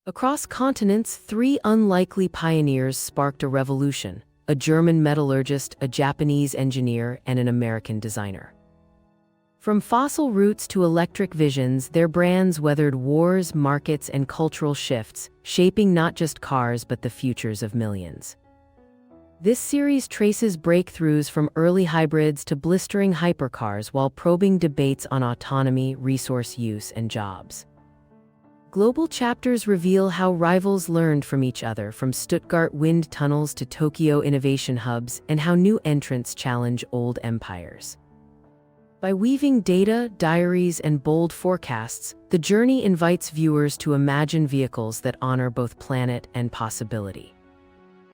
Across continents, three unlikely pioneers sparked a revolution: a German metallurgist, a Japanese engineer, and an American designer. From fossil roots to electric visions, their brands weathered wars, markets, and cultural shifts, shaping not just cars but the futures of millions. This series traces breakthroughs from early hybrids to blistering hypercars while probing debates on autonomy, resource use, and jobs. Global chapters reveal how rivals learned from each other, from Stuttgart wind tunnels to Tokyo innovation hubs, and how new entrants challenge old empires. By weaving data, diaries, and bold forecasts, the journey invites viewers to imagine vehicles that honor both planet and possibility.